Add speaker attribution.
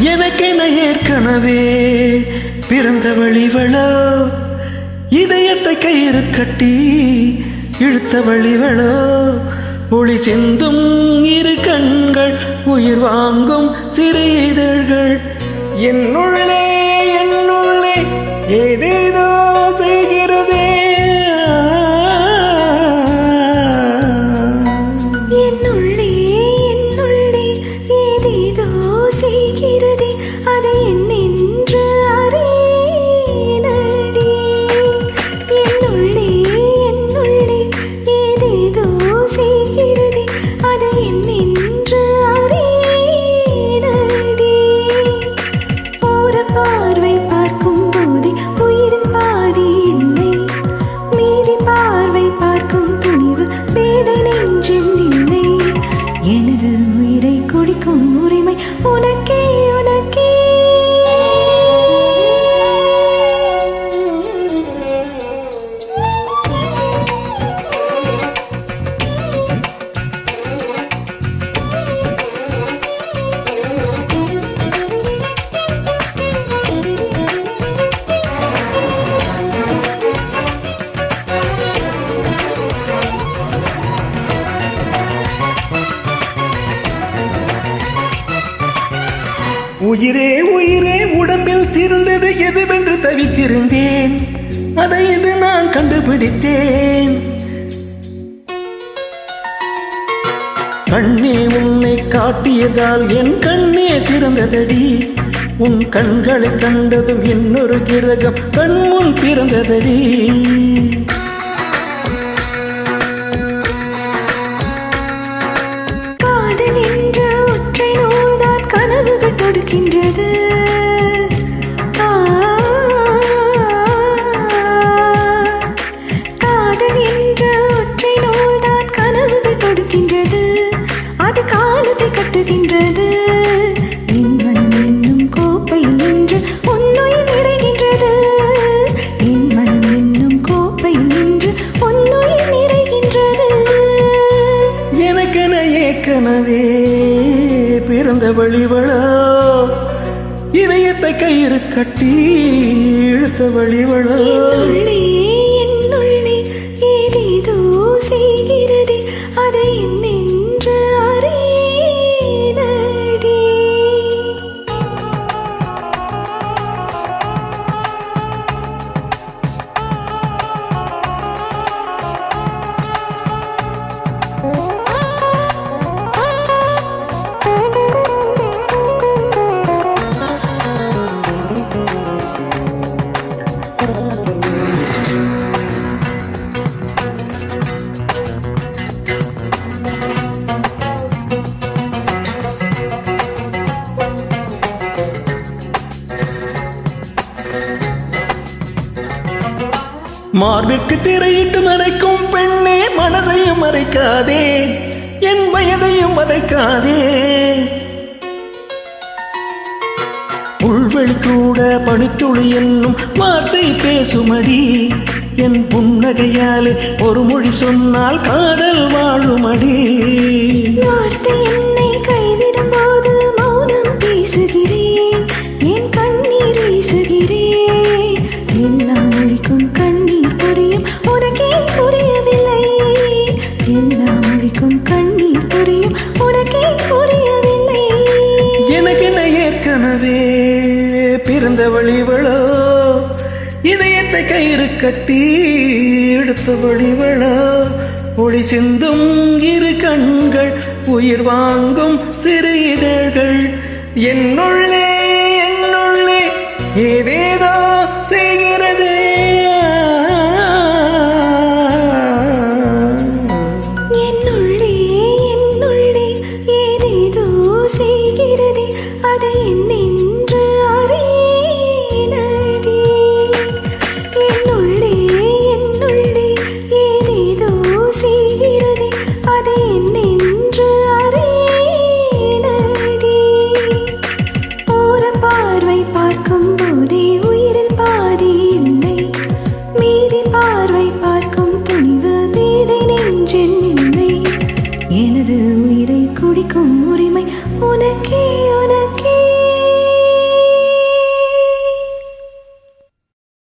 Speaker 1: எனக்கென ஏற்கனவே பிறந்தவள் இவளோ, இதயத்தை கயிறு கட்டி இழுத்தவள் இவளோ, ஒளி சிந்தும் இரு கண்கள், உயிர் வாங்கும் சிறு இதழ்கள், என்னுள்ளே என்னுள்ளே ஏதேதோ செய்கிறதே.
Speaker 2: என்னுள்ளே என்னுள்ளே ஏதேதோ செய்கிறதே, அதை என்னென்று அறியேனடி. என்னுள்ளே என்னுள்ளே ஏதேதோ செய்கிறதே, அதை என்னென்று அறியேனடி. ஓர பார்வை பார்க்கும் போதே உயிரின் பாதி இல்லை, மீதி பார்வை பார்க்கும் துணிவு பேதை நெஞ்சில் இல்லை. எனது உயிரை குடிக்கும் உரிமை உனக்கே உனக்கே.
Speaker 1: உயிரே உயிரே உடம்பில் சிறந்தது எதுவென்று தவித்திருந்தேன், அதை இது நான் கண்டுபிடித்தேன். கண்ணே உன்னை காட்டியதால் என் கண்ணே திறந்ததடி, உன் கண்களை கண்டதும் இன்னொரு கிரகம் கண்முன் பிறந்ததடி.
Speaker 2: காதல் என்ற ஒற்றை நூல்தான் கனவுகள் தொடுக்கின்றது. காதல் என்ற ஒற்றை நூல்தான் கனவுகள் தொடுக்கின்றது, அது காலத்தை கட்டுகின்றது. என் மனம் என்னும் கோப்பையில் நின்று உன்னுயிர் நிறைகின்றது, என் மனம் என்னும் கோப்பையில் நின்று உன்னுயிர் நிறைகின்றது.
Speaker 1: எனக்கென ஏற்கனவே பிறந்தவள் இவளோ, இதயத்தை கயிறு கட்டி இழுத்தவள் இவளோ.
Speaker 2: என்னுள்ளே என்னுள்ளே ஏதேதோ செய்கிறதே, அதை என்னென்று அறியேனடி.
Speaker 1: மார்பிற்கு திரையிட்டு மறைக்கும் பெண்ணே, மனதையும் மறைக்காதே, என் வயதையும் மறைக்காதே. உள்வெளி கூட பனித்துளி என்னும் வார்த்தை பேசுமடி, என் புன்னகையாலே ஒரு மொழி சொன்னால் காதல் வாழுமடி.
Speaker 2: வார்த்தை என்னை கைவிடும் போது மௌனம் பேசுகிறேன், என் கண்ணீர் வீசுகிறேன். எல்லா மொழிக்கும் கண்ணீர் புரியும், உனக்கே புரியவில்லை. எல்லா மொழிக்கும் கண்ணீர் புரியும், உனக்கே புரியவில்லை.
Speaker 1: எனக்கென ஏற்கனவே பிறந்தவள் இவளோ, இதயத்தை கயிறு கட்டி எடுத்தவள் இவளோ, ஒளி சிந்தும் இரு கண்கள், உயிர் வாங்கும் சிறு இதழ்கள், என்னுள்ளே என்னுள்ளே ஏதேதோ செய்கிறதே.
Speaker 2: என்னுள்ளே என்னுள்ளே ஏதேதோ செய்கிறதே, அதை என்னென்று அறியேனடி. என்னுள்ளே என்னுள்ளே ஏதேதோ செய்கிறதே, அதை என்னென்று அறியேனடி. ஓர பார்வை பார்க்கும் போதே உயிரில் பாதி இல்லை, மீதி பார்வை பார்க்கும் துணிவு பேதை நெஞ்சில் இல்லை. எனது உயிரை குடிக்கும் உரிமை உனக்கே